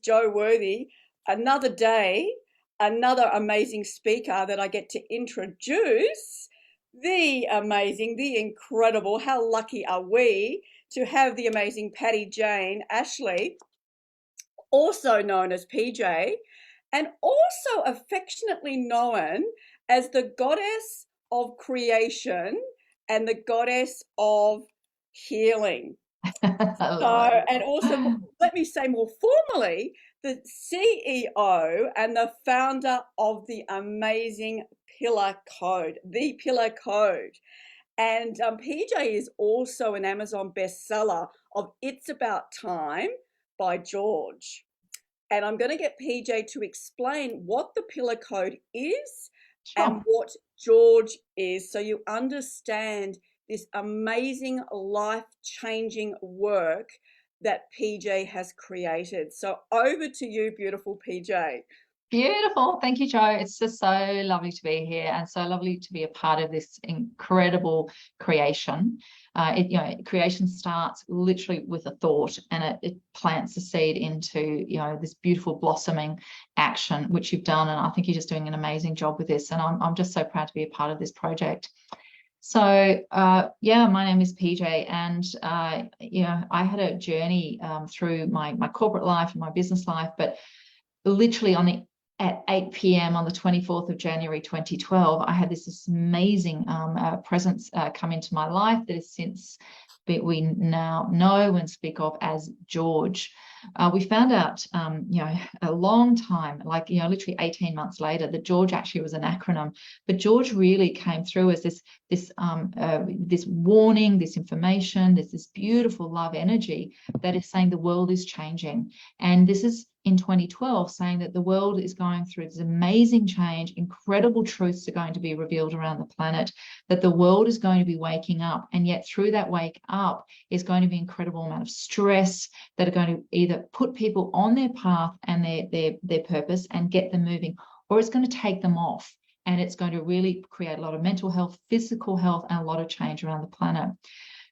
Jo Worthy. Another day, another amazing speaker that I get to introduce. The amazing, the incredible, how lucky are we to have the amazing Patti-Jane Ashley, also known as PJ, and also affectionately known as the goddess of creation and the goddess of healing. I So, love and also, let me say more formally, the CEO and the founder of the amazing Pillar Code, the Pillar Code. And PJ is also an Amazon bestseller of It's About Time by George. And I'm going to get PJ to explain what the Pillar Code is and Sure. what George is so you understand this amazing life changing work that PJ has created. So over to you, beautiful PJ. Beautiful. Thank you, Joe. It's just so lovely to be here and so lovely to be a part of this incredible creation. Creation starts literally with a thought, and it plants the seed into, this beautiful blossoming action, which you've done. And I think you're just doing an amazing job with this. And I'm just so proud to be a part of this project. So, yeah, my name is PJ, and I had a journey through my corporate life and my business life, but literally at 8 p.m. on the 24th of January 2012, I had this amazing presence come into my life that has since we now know and speak of as George. We found out, a long time, literally 18 months later, that George actually was an acronym. But George really came through as this warning, this information, this beautiful love energy that is saying the world is changing. And this is in 2012 saying that the world is going through this amazing change, incredible truths are going to be revealed around the planet, that the world is going to be waking up, and yet through that wake up is going to be an incredible amount of stress that are going to either put people on their path and their purpose and get them moving, or it's going to take them off, and it's going to really create a lot of mental health, physical health, and a lot of change around the planet.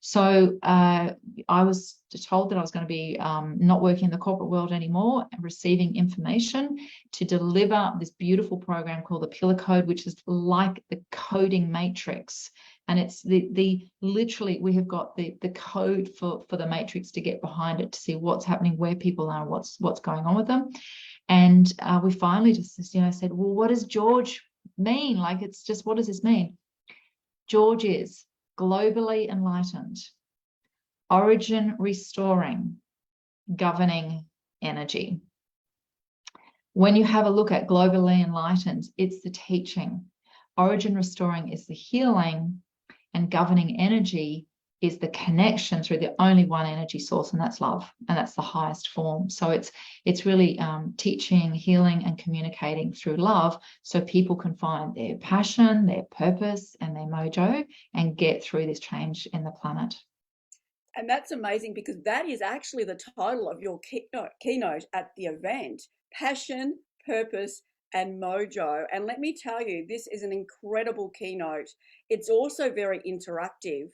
So I was told that I was going to be not working in the corporate world anymore and receiving information to deliver this beautiful program called the Pillar Code, which is like the coding matrix. And it's literally, we have got the code for the matrix to get behind it, to see what's happening, where people are, what's going on with them. And we finally just, said, well, what does George mean? Like, it's just, what does this mean? George is globally enlightened, origin restoring, governing energy. When you have a look at globally enlightened, it's the teaching. Origin restoring is the healing, and governing energy is the connection through the only one energy source, and that's love, and that's the highest form. So it's really teaching, healing, and communicating through love, so people can find their passion, their purpose, and their mojo, and get through this change in the planet. And that's amazing because that is actually the title of your keynote at the event: Passion, Purpose, and Mojo. And let me tell you, this is an incredible keynote. It's also very interactive.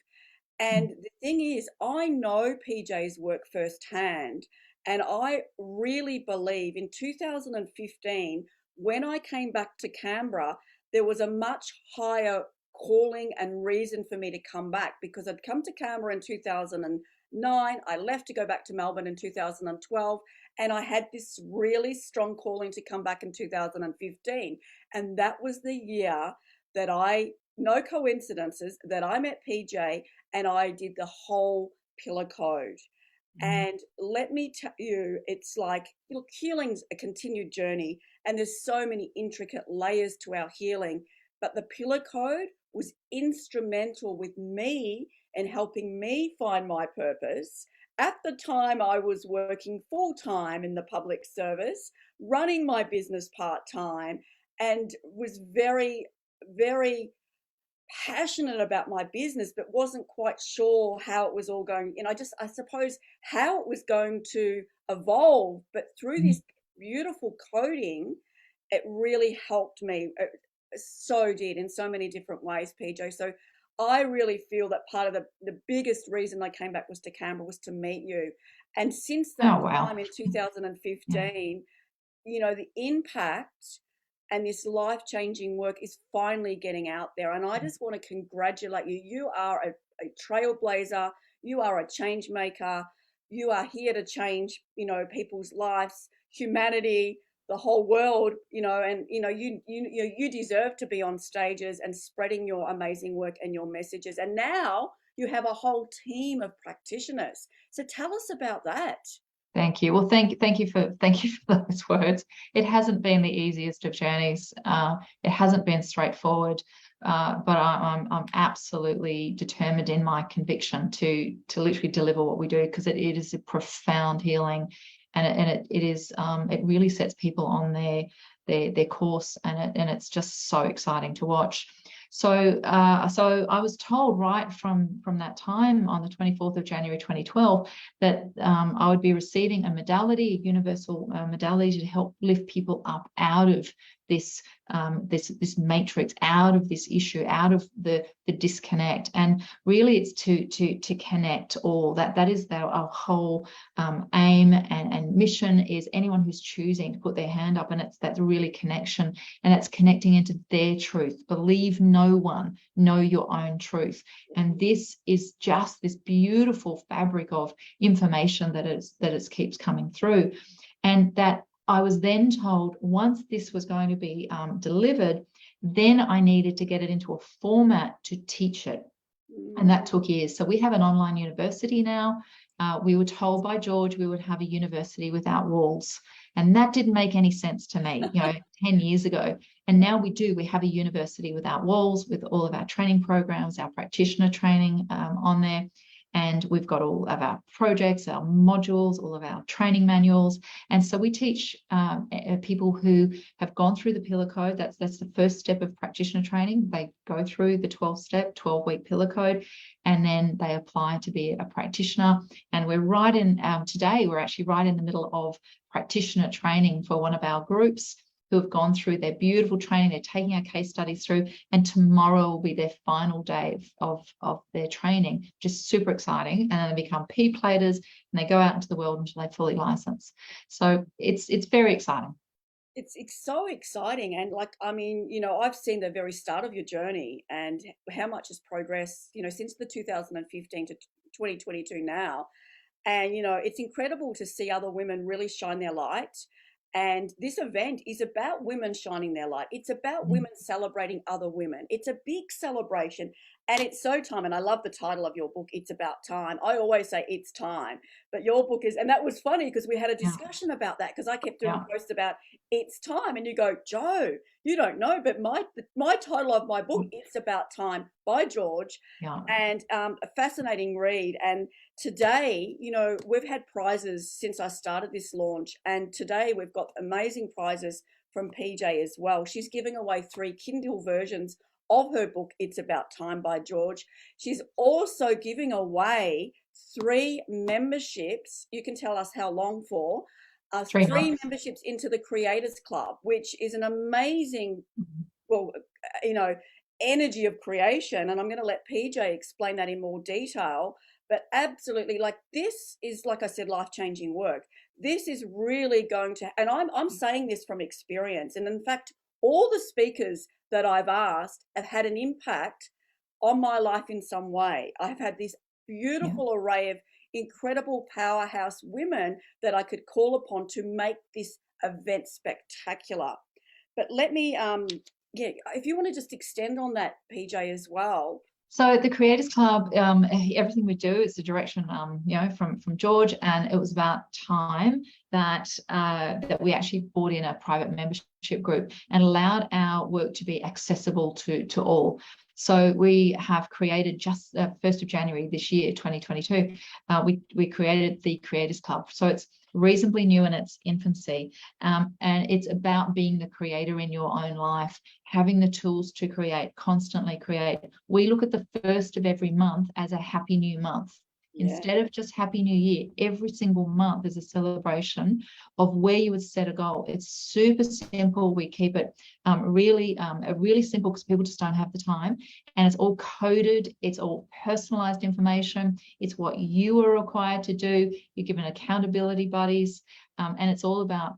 And the thing is, I know PJ's work firsthand, and I really believe in 2015, when I came back to Canberra, there was a much higher calling and reason for me to come back, because I'd come to Canberra in 2009. I left to go back to Melbourne in 2012, and I had this really strong calling to come back in 2015. And that was the year that no coincidences, that I met PJ and I did the whole Pillar Code. And let me tell you, it's like, healing's a continued journey, and there's so many intricate layers to our healing. But the Pillar Code was instrumental with me in helping me find my purpose. At the time, I was working full time in the public service, running my business part time, and was very, very passionate about my business, but wasn't quite sure how it was all going. I suppose, how it was going to evolve. But through this beautiful coding, it really helped me. It so did, in so many different ways, PJ. So I really feel that part of the biggest reason I came back was to Canberra, was to meet you. And since that Oh, wow. time in Yeah. 2015, you know, the impact and this life-changing work is finally getting out there. And I just want to congratulate you. You are a trailblazer. You are a change maker. You are here to change, you know, people's lives, humanity, the whole world, you know, and you deserve to be on stages and spreading your amazing work and your messages. And now you have a whole team of practitioners. So tell us about that. Thank you. Well, thank you for those words. It hasn't been the easiest of journeys. It hasn't been straightforward, but I'm absolutely determined in my conviction to literally deliver what we do, because it is a profound healing, and it really sets people on their course, and it's just so exciting to watch. So I was told right from that time on the 24th of January 2012 that I would be receiving a modality, a universal modality, to help lift people up out of this matrix, out of this issue, out of the disconnect. And really it's to connect all. That is our whole aim and mission, is anyone who's choosing to put their hand up, and that's really connection, and it's connecting into their truth. Believe no one, know your own truth. And this is just this beautiful fabric of information that keeps coming through. And that I was then told, once this was going to be delivered, then I needed to get it into a format to teach it. And that took years. So we have an online university now. We were told by George we would have a university without walls. And that didn't make any sense to me, 10 years ago. And now we do. We have a university without walls, with all of our training programs, our practitioner training on there. And we've got all of our projects, our modules, all of our training manuals. And so we teach people who have gone through the pillar code. That's the first step of practitioner training. They go through the 12-week pillar code, and then they apply to be a practitioner. And we're right in, today, we're actually right in the middle of practitioner training for one of our groups who have gone through their beautiful training. They're taking our case studies through, and tomorrow will be their final day of their training. Just super exciting. And then they become P-platers, and they go out into the world until they fully license. So it's very exciting. It's so exciting. And like, I mean, you know, I've seen the very start of your journey and how much has progressed, you know, since the 2015 to 2022 now. And, you know, it's incredible to see other women really shine their light. And this event is about women shining their light. It's about women celebrating other women. It's a big celebration, and it's so time. And I love the title of your book, It's About Time. I always say it's time, but your book is, and that was funny because we had a discussion about that, because I kept doing posts about it's time. And you go, Joe, you don't know, but my title of my book, It's About Time, by George, and a fascinating read. And today, you know, we've had prizes since I started this launch, and today we've got amazing prizes from PJ as well. She's giving away 3 Kindle versions of her book, It's About Time, by George. She's also giving away 3 memberships. You can tell us how long for. 3 memberships into the Creators Club, which is an amazing, well, you know, energy of creation. And I'm going to let PJ explain that in more detail. But absolutely, like, this is, like I said, life-changing work. This is really going to, and I'm saying this from experience. And in fact, all the speakers that I've asked have had an impact on my life in some way. I've had this beautiful array of incredible powerhouse women that I could call upon to make this event spectacular. But let me, if you want to just extend on that, PJ, as well. So the Creators Club, everything we do is the direction, from George, and it was about time that we actually brought in a private membership group and allowed our work to be accessible to all. So we have created, just 1st of January this year, 2022, we created the Creators Club. So it's reasonably new in its infancy, and it's about being the creator in your own life, having the tools to create, constantly create. We look at the 1st of every month as a happy new month. Yeah. Instead of just Happy New Year, every single month is a celebration of where you would set a goal. It's super simple. We keep it really simple because people just don't have the time. And it's all coded. It's all personalized information. It's what you are required to do. You're given accountability buddies. And it's all about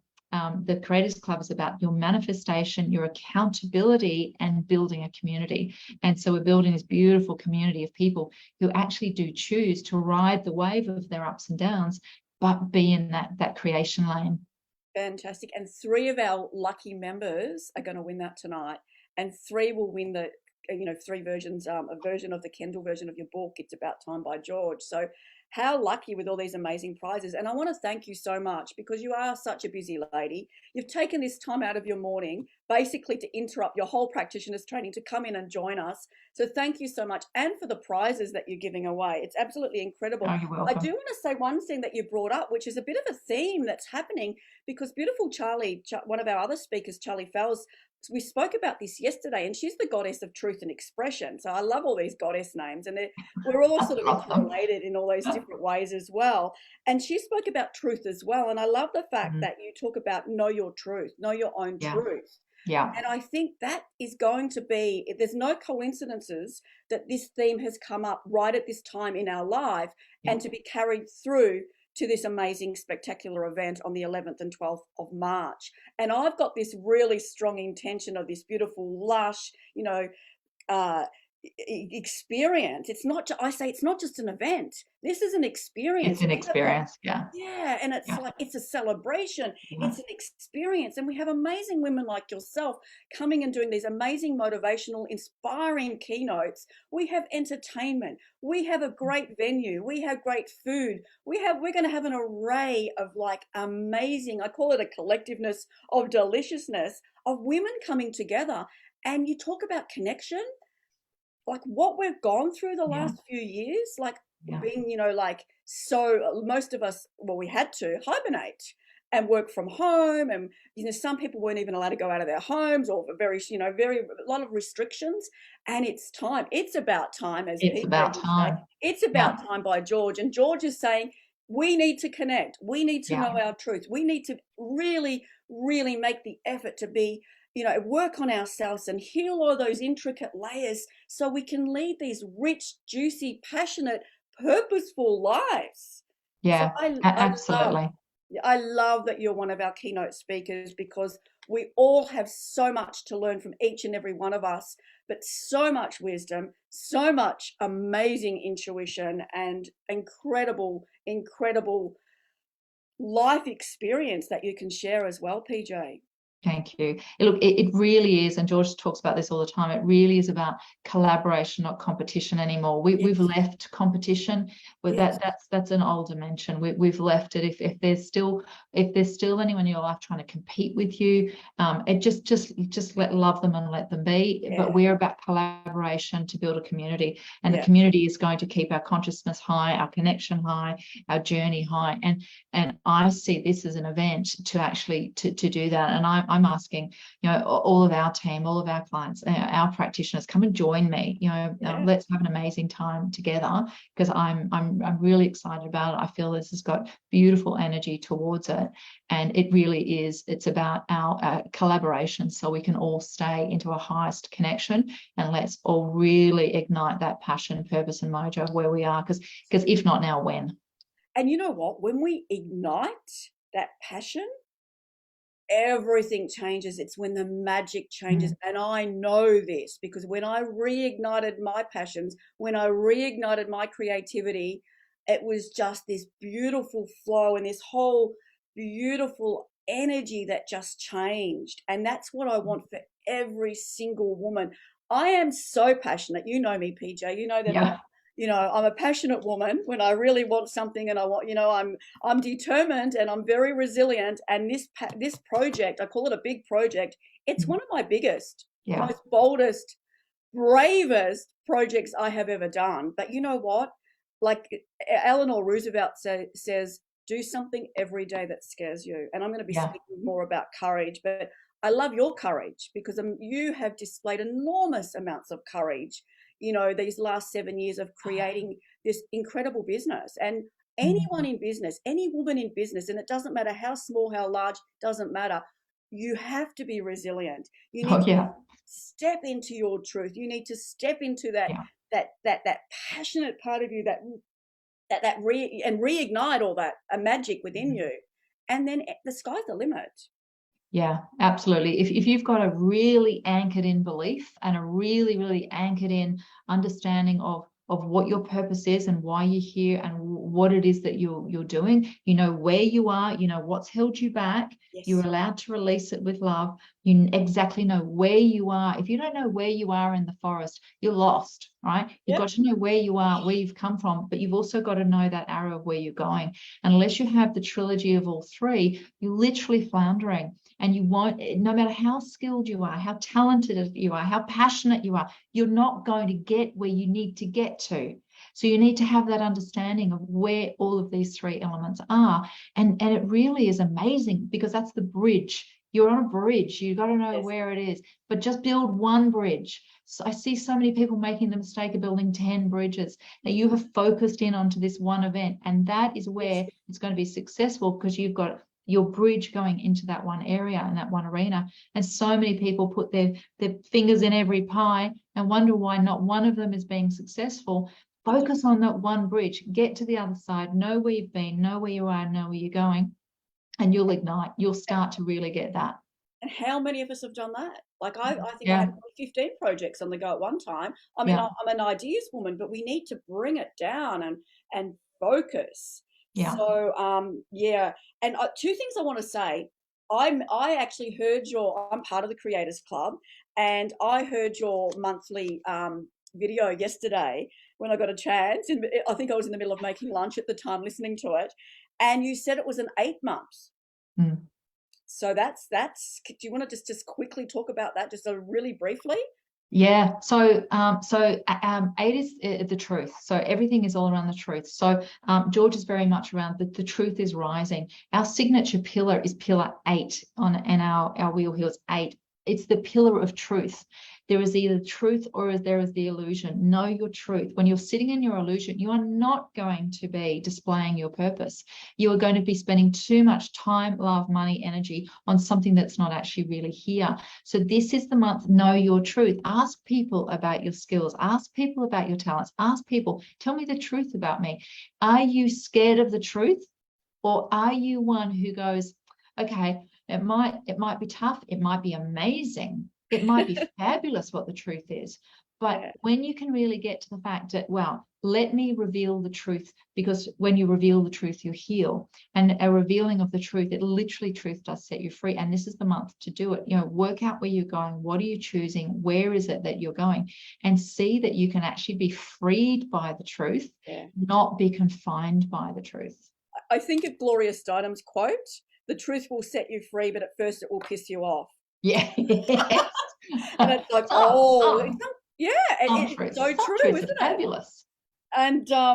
the Creators Club is about your manifestation, your accountability, and building a community. And so we're building this beautiful community of people who actually do choose to ride the wave of their ups and downs, but be in that creation lane. Fantastic. And 3 of our lucky members are going to win that tonight. And 3 will win the, 3 versions, a version of the Kindle version of your book, It's About Time by George. So how lucky with all these amazing prizes. And I want to thank you so much because you are such a busy lady. You've taken this time out of your morning basically to interrupt your whole practitioner's training to come in and join us. So thank you so much. And for the prizes that you're giving away. It's absolutely incredible. Oh, you're I welcome. do want to say one thing that you brought up, which is a bit of a theme that's happening because beautiful Charlie, one of our other speakers, Charlie Fells, we spoke about this yesterday, and she's the goddess of truth and expression. So I love all these goddess names, and we're all sort of interrelated in all those different ways as well. And she spoke about truth as well. And I love the fact that you talk about know your truth, know your own truth. Yeah. And I think that is going to be, there's no coincidences that this theme has come up right at this time in our life and to be carried through to this amazing, spectacular event on the 11th and 12th of March. And I've got this really strong intention of this beautiful, lush, experience. It's not, I say it's not just an event. This is an experience. It's an experience. Yeah. And it's like, it's a celebration. It's an experience. And we have amazing women like yourself coming and doing these amazing, motivational, inspiring keynotes. We have entertainment. We have a great venue. We have great food. We're going to have an array of like amazing, I call it a collectiveness of deliciousness of women coming together. And you talk about connection, like what we've gone through the last few years, like being, like, so most of us, well, we had to hibernate and work from home. And, some people weren't even allowed to go out of their homes or very, a lot of restrictions. And it's time. It's about time, as It's about time. It's about time by George. And George is saying, we need to connect. We need to know our truth. We need to really, really make the effort to be, work on ourselves and heal all those intricate layers so we can lead these rich, juicy, passionate, purposeful lives. Yeah, So absolutely. I love that you're one of our keynote speakers because we all have so much to learn from each and every one of us, but so much wisdom, so much amazing intuition and incredible, incredible life experience that you can share as well, PJ. Thank you. Look, it really is, and George talks about this all the time, it really is about collaboration, not competition anymore. We've left competition, but that's an old dimension. We've left it. If there's still anyone in your life trying to compete with you, it just love them and let them be. But we're about collaboration to build a community, and the community is going to keep our consciousness high, our connection high, our journey high. And I see this as an event to actually to do that. And I'm asking, all of our team, all of our clients, our practitioners, come and join me. Let's have an amazing time together because I'm really excited about it. I feel this has got beautiful energy towards it, and it really is. It's about our collaboration, so we can all stay into our highest connection, and let's all really ignite that passion, purpose, and mojo where we are. Because if not now, when? And you know what? When we ignite that passion, everything changes. It's when the magic changes. And I know this because when I reignited my passions, when I reignited my creativity, it was just this beautiful flow and this whole beautiful energy that just changed. And that's what I want for every single woman. I am so passionate. You know me, PJ. You know that I'm a passionate woman when I really want something, and I want, I'm determined and I'm very resilient. And this project, I call it a big project. It's one of my biggest, most boldest, bravest projects I have ever done. But you know what? Like Eleanor Roosevelt says, do something every day that scares you. And I'm going to be speaking more about courage, but I love your courage because you have displayed enormous amounts of courage you know, these last 7 years of creating this incredible business. And anyone in business, any woman in business, and it doesn't matter how small, how large, doesn't matter. You have to be resilient. You need Oh, to yeah. step into your truth. You need to step into that Yeah. that passionate part of you, and reignite all that magic within you. And then the sky's the limit. Yeah, absolutely. If you've got a really anchored in belief and a really, really anchored in understanding of what your purpose is and why you're here and what it is that you're doing, you know where you are, you know what's held you back. Yes. You're allowed to release it with love. You exactly know where you are. If you don't know where you are in the forest, you're lost, right? You've got to know where you are, where you've come from, but you've also got to know that arrow of where you're going. And unless you have the trilogy of all three, you're literally floundering. And you won't, no matter how skilled you are, how talented you are, how passionate you are, you're not going to get where you need to get to. So you need to have that understanding of where all of these three elements are. And it really is amazing, because that's the bridge. You're on a bridge. You've got to know where it is, but just build one bridge. So I see so many people making the mistake of building 10 bridges. Now you have focused in onto this one event, and that is where it's going to be successful, because you've got your bridge going into that one area and that one arena. And so many people put their fingers in every pie and wonder why not one of them is being successful. Focus on that one bridge, get to the other side, know where you've been, know where you are, know where you're going, and you'll ignite. You'll start to really get that. And how many of us have done that? Like I think I had 15 projects on the go at one time. I mean, I'm an ideas woman, but we need to bring it down and focus. Yeah. So and two things I want to say. I actually heard I'm part of the Creators Club, and I heard your monthly video yesterday when I got a chance. And I think I was in the middle of making lunch at the time, listening to it, and you said it was an 8 months. So that's. Do you want to just quickly talk about that, just really briefly? Yeah. So 8 is the truth. So everything is all around the truth. So George is very much around the truth is rising. Our signature pillar is pillar 8 and our wheel is 8. It's the pillar of truth. There is either truth or there is the illusion. Know your truth. When you're sitting in your illusion, you are not going to be displaying your purpose. You are going to be spending too much time, love, money, energy on something that's not actually really here. So this is the month, know your truth. Ask people about your skills. Ask people about your talents. Ask people, tell me the truth about me. Are you scared of the truth? Or are you one who goes, okay, it might be tough. It might be amazing. It might be fabulous what the truth is. But when you can really get to the fact that, well, let me reveal the truth, because when you reveal the truth, you heal. And a revealing of the truth, truth does set you free. And this is the month to do it. You know, work out where you're going. What are you choosing? Where is it that you're going? And see that you can actually be freed by the truth, not be confined by the truth. I think of Gloria Steinem's quote, "The truth will set you free, but at first it will piss you off." Yeah. And it's like, it's so true, isn't it? Fabulous. And I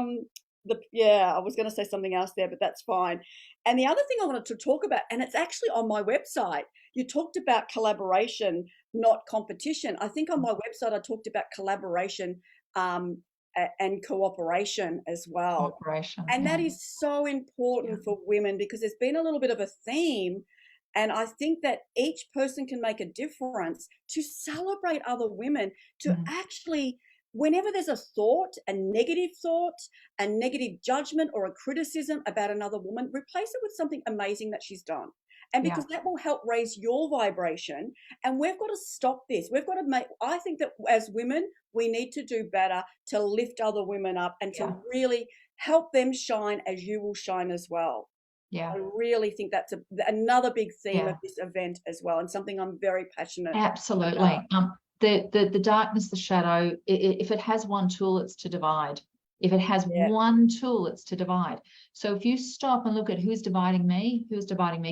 was going to say something else there, but that's fine. And the other thing I wanted to talk about, and it's actually on my website, you talked about collaboration, not competition. I think on my website I talked about collaboration and cooperation as well. Cooperation, and that is so important for women, because there's been a little bit of a theme. And I think that each person can make a difference to celebrate other women, to actually, whenever there's a thought, a negative judgment or a criticism about another woman, replace it with something amazing that she's done. And because that will help raise your vibration. And we've got to stop this. We've got to I think that as women, we need to do better to lift other women up and to really help them shine as you will shine as well. Yeah, I really think that's another big theme of this event as well, and something I'm very passionate about. Absolutely. The darkness, the shadow, if it has one tool, it's to divide. If it has Yeah. one tool, it's to divide. So if you stop and look at who's dividing me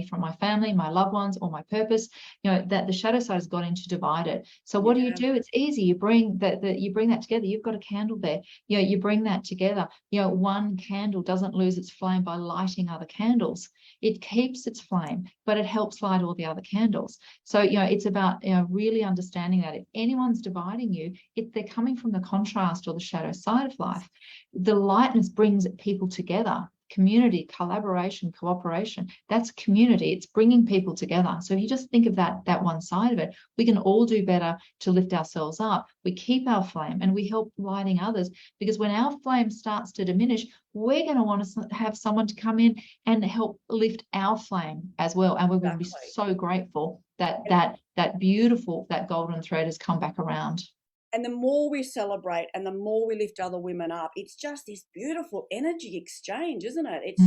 from my family, my loved ones, or my purpose, that the shadow side has got into divide it. So what do? It's easy. You bring that together. You've got a candle there. You bring that together. One candle doesn't lose its flame by lighting other candles. It keeps its flame, but it helps light all the other candles. So, it's about really understanding that if anyone's dividing you, they're coming from the contrast or the shadow side of life. The lightness brings people together. Community, collaboration, cooperation, that's community. It's bringing people together. So if you just think of that one side of it, we can all do better to lift ourselves up. We keep our flame and we help lighting others, because when our flame starts to diminish, we're going to want to have someone to come in and help lift our flame as well. And we're going to be so grateful that beautiful, that golden thread has come back around. And the more we celebrate and the more we lift other women up, it's just this beautiful energy exchange, isn't it? It's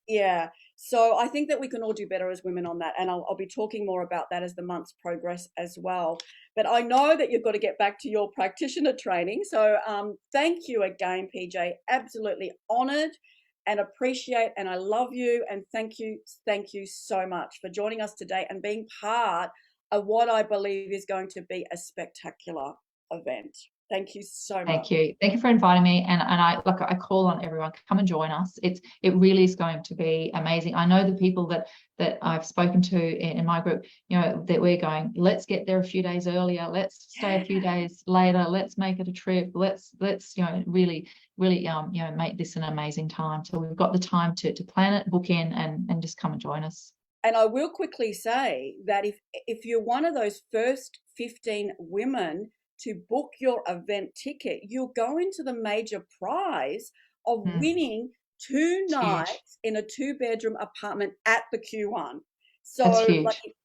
yeah. So I think that we can all do better as women on that. And I'll be talking more about that as the months progress as well. But I know that you've got to get back to your practitioner training. So thank you again, PJ. Absolutely honored and appreciate, and I love you. And thank you so much for joining us today and being part of what I believe is going to be a spectacular event. Thank you so much. Thank you. Thank you for inviting me. And I call on everyone, come and join us. It really is going to be amazing. I know the people that I've spoken to in my group, that we're going, let's get there a few days earlier. Let's stay a few days later. Let's make it a trip. Let's really make this an amazing time. So we've got the time to plan it, book in, and just come and join us. And I will quickly say that if you're one of those first 15 women to book your event ticket, you'll go into the major prize of winning 2 nights in a 2-bedroom apartment at the Q1. So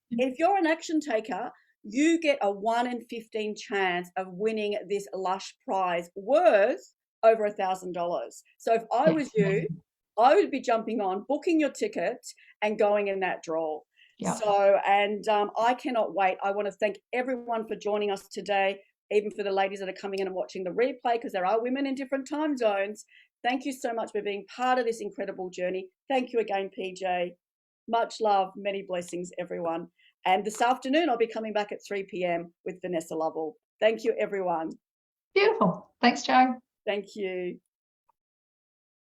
if you're an action taker, you get a 1 in 15 chance of winning this lush prize worth over $1,000. So if I was you, I would be jumping on, booking your ticket and going in that draw. So, and I cannot wait. I want to thank everyone for joining us today, even for the ladies that are coming in and watching the replay, because there are women in different time zones. Thank you so much for being part of this incredible journey. Thank you again, PJ. Much love, many blessings, everyone. And this afternoon, I'll be coming back at 3 p.m. with Vanessa Lovell. Thank you, everyone. Beautiful. Thanks, Jo. Thank you.